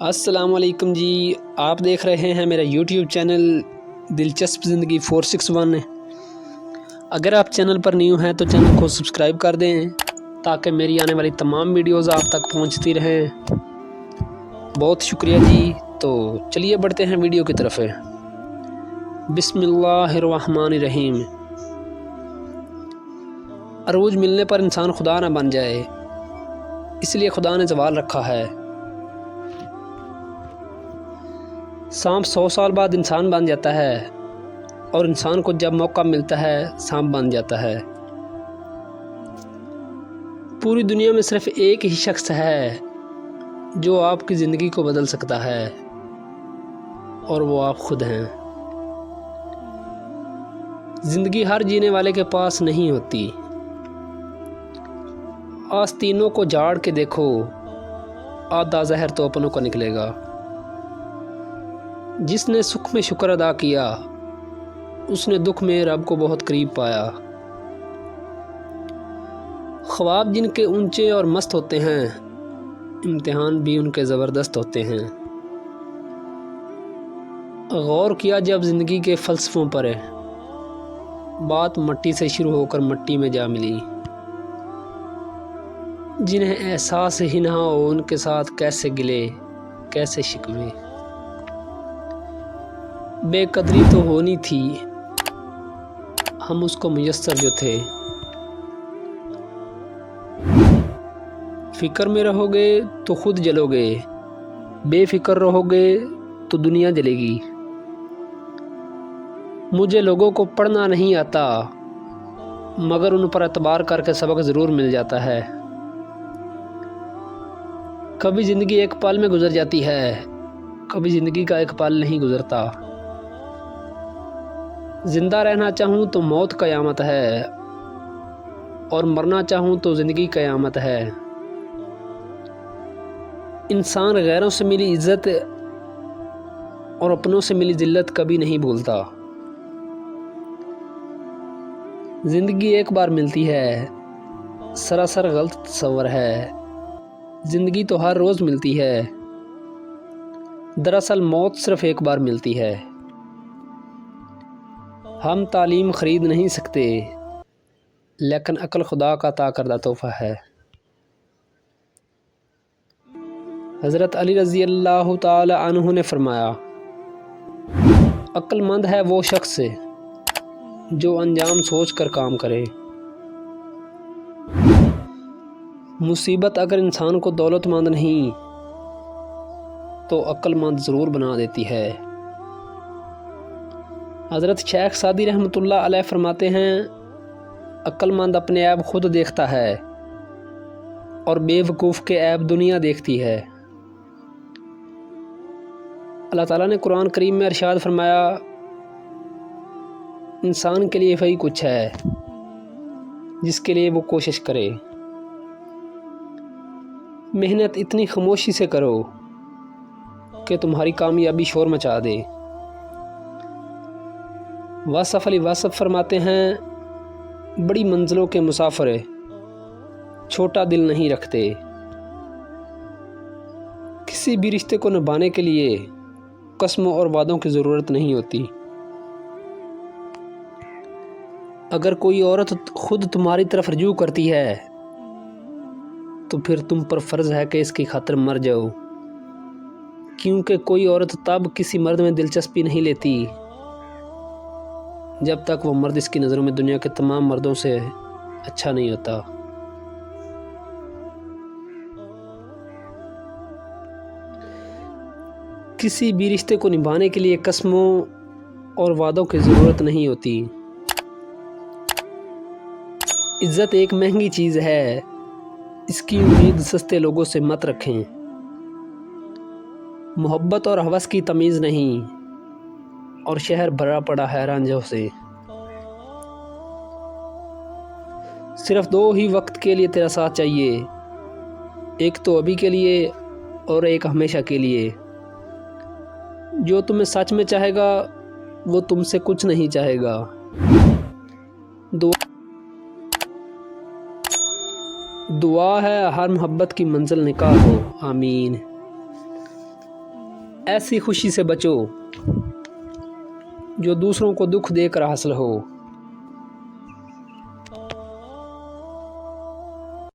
السلام علیکم جی، آپ دیکھ رہے ہیں میرا یوٹیوب چینل دلچسپ زندگی 461۔ اگر آپ چینل پر نیو ہیں تو چینل کو سبسکرائب کر دیں تاکہ میری آنے والی تمام ویڈیوز آپ تک پہنچتی رہیں۔ بہت شکریہ جی۔ تو چلیے بڑھتے ہیں ویڈیو کی طرف۔ بسم اللہ الرحمن الرحیم۔ عروج ملنے پر انسان خدا نہ بن جائے، اس لیے خدا نے زوال رکھا ہے۔ سانپ 100 سال بعد انسان بن جاتا ہے، اور انسان کو جب موقع ملتا ہے سانپ بن جاتا ہے۔ پوری دنیا میں صرف ایک ہی شخص ہے جو آپ کی زندگی کو بدل سکتا ہے، اور وہ آپ خود ہیں۔ زندگی ہر جینے والے کے پاس نہیں ہوتی۔ آستینوں کو جھاڑ کے دیکھو، آدھا زہر تو اپنوں کا نکلے گا۔ جس نے سکھ میں شکر ادا کیا، اس نے دکھ میں رب کو بہت قریب پایا۔ خواب جن کے اونچے اور مست ہوتے ہیں، امتحان بھی ان کے زبردست ہوتے ہیں۔ غور کیا جب زندگی کے فلسفوں پر، بات مٹی سے شروع ہو کر مٹی میں جا ملی۔ جنہیں احساس ہی نہ ہو ان کے ساتھ کیسے گلے کیسے شکوے۔ بے قدری تو ہونی تھی، ہم اس کو میسر جو تھے۔ فکر میں رہو گے تو خود جلو گے، بے فکر رہو گے تو دنیا جلے گی۔ مجھے لوگوں کو پڑھنا نہیں آتا، مگر ان پر اعتبار کر کے سبق ضرور مل جاتا ہے۔ کبھی زندگی ایک پل میں گزر جاتی ہے، کبھی زندگی کا ایک پل نہیں گزرتا۔ زندہ رہنا چاہوں تو موت قیامت ہے، اور مرنا چاہوں تو زندگی قیامت ہے۔ انسان غیروں سے ملی عزت اور اپنوں سے ملی ذلت کبھی نہیں بھولتا۔ زندگی ایک بار ملتی ہے، سراسر غلط تصور ہے۔ زندگی تو ہر روز ملتی ہے، دراصل موت صرف ایک بار ملتی ہے۔ ہم تعلیم خرید نہیں سکتے، لیکن عقل خدا کا عطا کردہ تحفہ ہے۔ حضرت علی رضی اللہ تعالی عنہ نے فرمایا، عقل مند ہے وہ شخص جو انجام سوچ کر کام کرے۔ مصیبت اگر انسان کو دولت مند نہیں تو عقل مند ضرور بنا دیتی ہے۔ حضرت شیخ سعدی رحمۃ اللہ علیہ فرماتے ہیں، عقل مند اپنے عیب خود دیکھتا ہے، اور بے وقوف کے عیب دنیا دیکھتی ہے۔ اللہ تعالیٰ نے قرآن کریم میں ارشاد فرمایا، انسان کے لیے وہی کچھ ہے جس کے لیے وہ کوشش کرے۔ محنت اتنی خاموشی سے کرو کہ تمہاری کامیابی شور مچا دے۔ واصف علی واصف فرماتے ہیں، بڑی منزلوں کے مسافر چھوٹا دل نہیں رکھتے۔ کسی بھی رشتے کو نبھانے کے لیے قسموں اور وعدوں کی ضرورت نہیں ہوتی۔ اگر کوئی عورت خود تمہاری طرف رجوع کرتی ہے تو پھر تم پر فرض ہے کہ اس کی خاطر مر جاؤ، کیونکہ کوئی عورت تب کسی مرد میں دلچسپی نہیں لیتی جب تک وہ مرد اس کی نظروں میں دنیا کے تمام مردوں سے اچھا نہیں ہوتا۔ کسی بھی رشتے کو نبھانے کے لیے قسموں اور وعدوں کی ضرورت نہیں ہوتی۔ عزت ایک مہنگی چیز ہے، اس کی امید سستے لوگوں سے مت رکھیں۔ محبت اور ہوس کی تمیز نہیں، اور شہر بھرا پڑا ہے رانجھوں سے۔ صرف دو ہی وقت کے لیے تیرا ساتھ چاہیے، ایک تو ابھی کے لیے اور ایک ہمیشہ کے لیے۔ جو تمہیں سچ میں چاہے گا وہ تم سے کچھ نہیں چاہے گا۔ دعا ہے ہر محبت کی منزل نکاح ہو، آمین۔ ایسی خوشی سے بچو جو دوسروں کو دکھ دے کر حاصل ہو۔